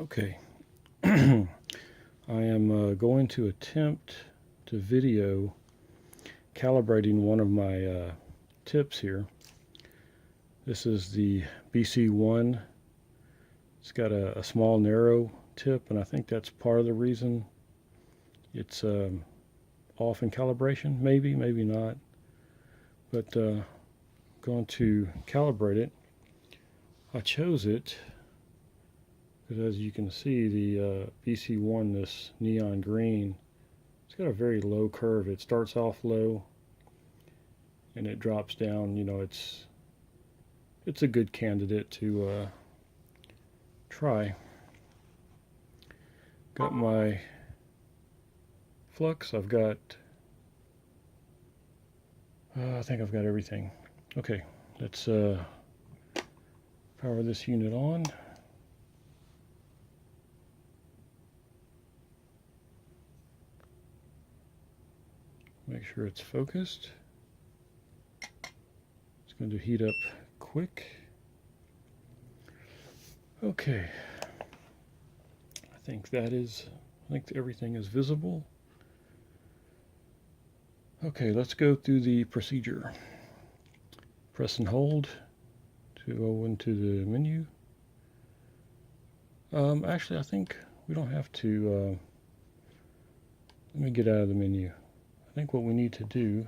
Okay, I am going to attempt to video calibrating one of my tips here. This is the BC1. It's got a small narrow tip, and I think that's part of the reason it's off in calibration. Maybe not, but going to calibrate it. I chose it because, as you can see, the BC1, this neon green, it's got a very low curve. It starts off low and it drops down. You know, it's a good candidate to try. Got my flux. I've got I think I've got everything. Okay, let's power this unit on. Make sure it's focused. It's going to heat up quick. Okay. I think everything is visible. Okay, let's go through the procedure. Press and hold to go into the menu. Actually, I think we don't have to. Let me get out of the menu. I think what we need to do,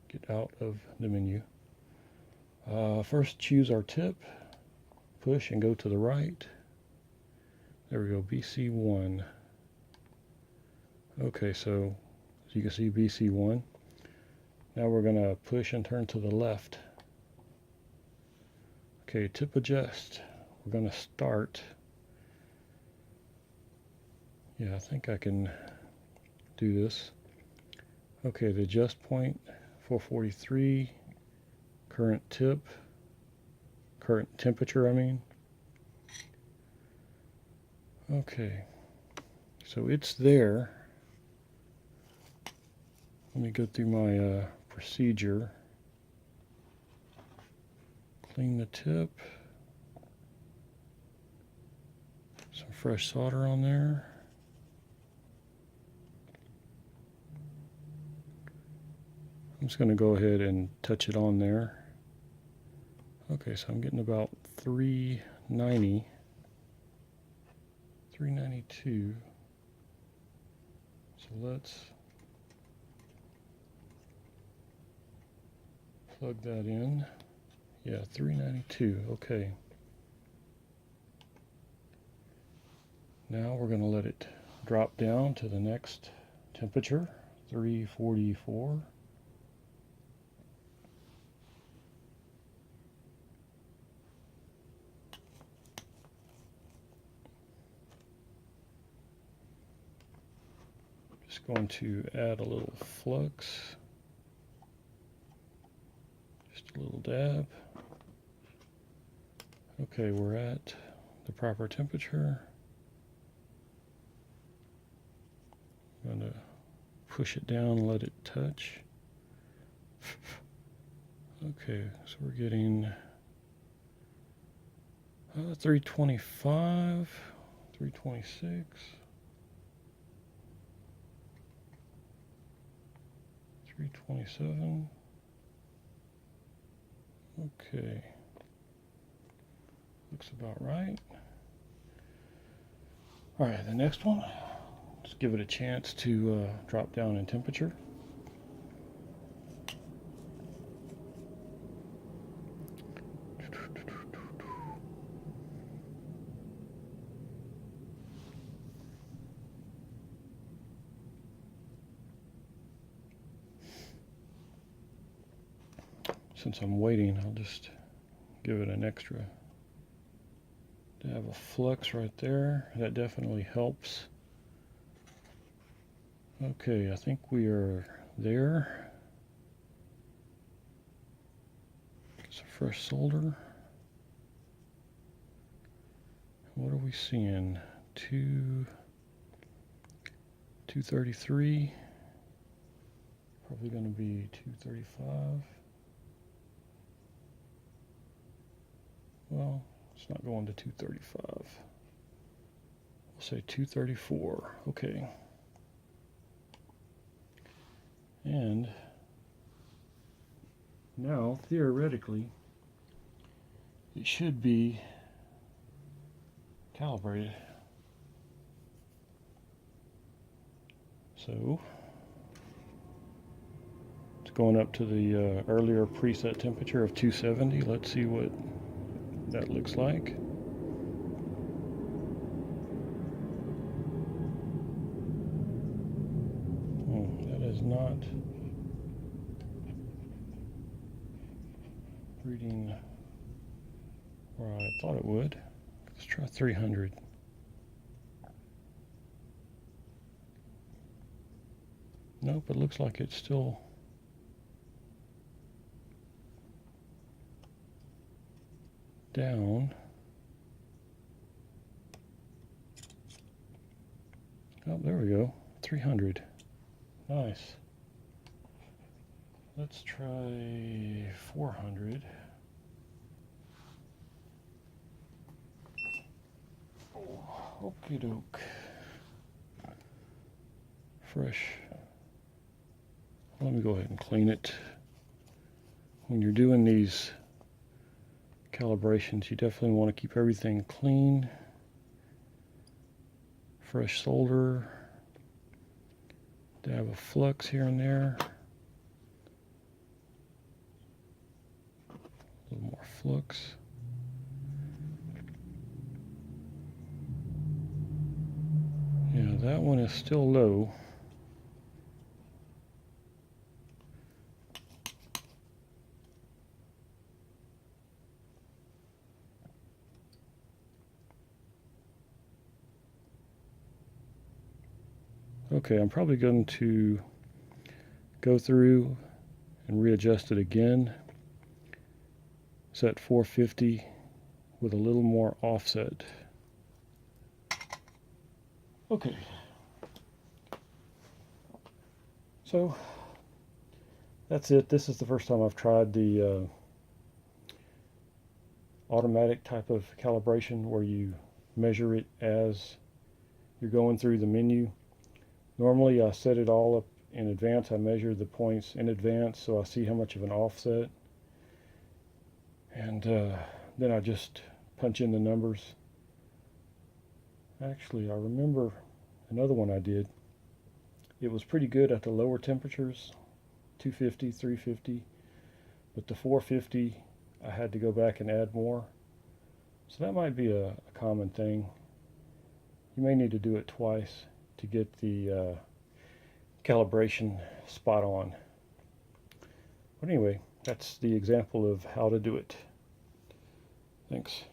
get out of the menu. First, choose our tip, push and go to the right. There we go, BC1. Okay, so as you can see, BC1. Now we're going to push and turn to the left. Okay, tip adjust. We're going to start. Yeah, I think I can do this. Okay, the adjust point 443, current temperature, I mean. Okay, so it's there. Let me go through my procedure. Clean the tip. Some fresh solder on there. I'm just going to go ahead and touch it on there. Okay, so I'm getting about 390, 392. So let's plug that in. Yeah, 392. Okay. Now we're going to let it drop down to the next temperature, 344. Just going to add a little flux, just a little dab. Okay, we're at the proper temperature. I'm going to push it down and let it touch. Okay, so we're getting 325, 326. 327. Okay. Looks about right. Alright, the next one. Just give it a chance to drop down in temperature. Since I'm waiting, I'll just give it an extra dab of flux right there. That definitely helps. Okay, I think we are there. Some fresh solder. What are we seeing? 233. Probably going to be 235. Well, It's not going to 235. We'll say 234. Okay. And now, theoretically, it should be calibrated. So it's going up to the earlier preset temperature of 270. Let's see what that looks like. That is not reading where I thought it would. Let's try 300. Nope, it looks like it's still down. Oh, there we go. 300. Nice. Let's try 400. Okie doke. Fresh. Let me go ahead and clean it. When you're doing these calibrations, you definitely want to keep everything clean. Fresh solder. Dab of flux here and there. A little more flux. Yeah, that one is still low. Okay, I'm probably going to go through and readjust it again. Set 450 with a little more offset. Okay. So that's it. This is the first time I've tried the automatic type of calibration where you measure it as you're going through the menu. Normally I set it all up in advance. I measure the points in advance so I see how much of an offset, and then I just punch in the numbers. Actually, I remember another one I did. It was pretty good at the lower temperatures, 250, 350, but the 450 I had to go back and add more. So that might be a common thing. You may need to do it twice to get the calibration spot on. But anyway, that's the example of how to do it. Thanks.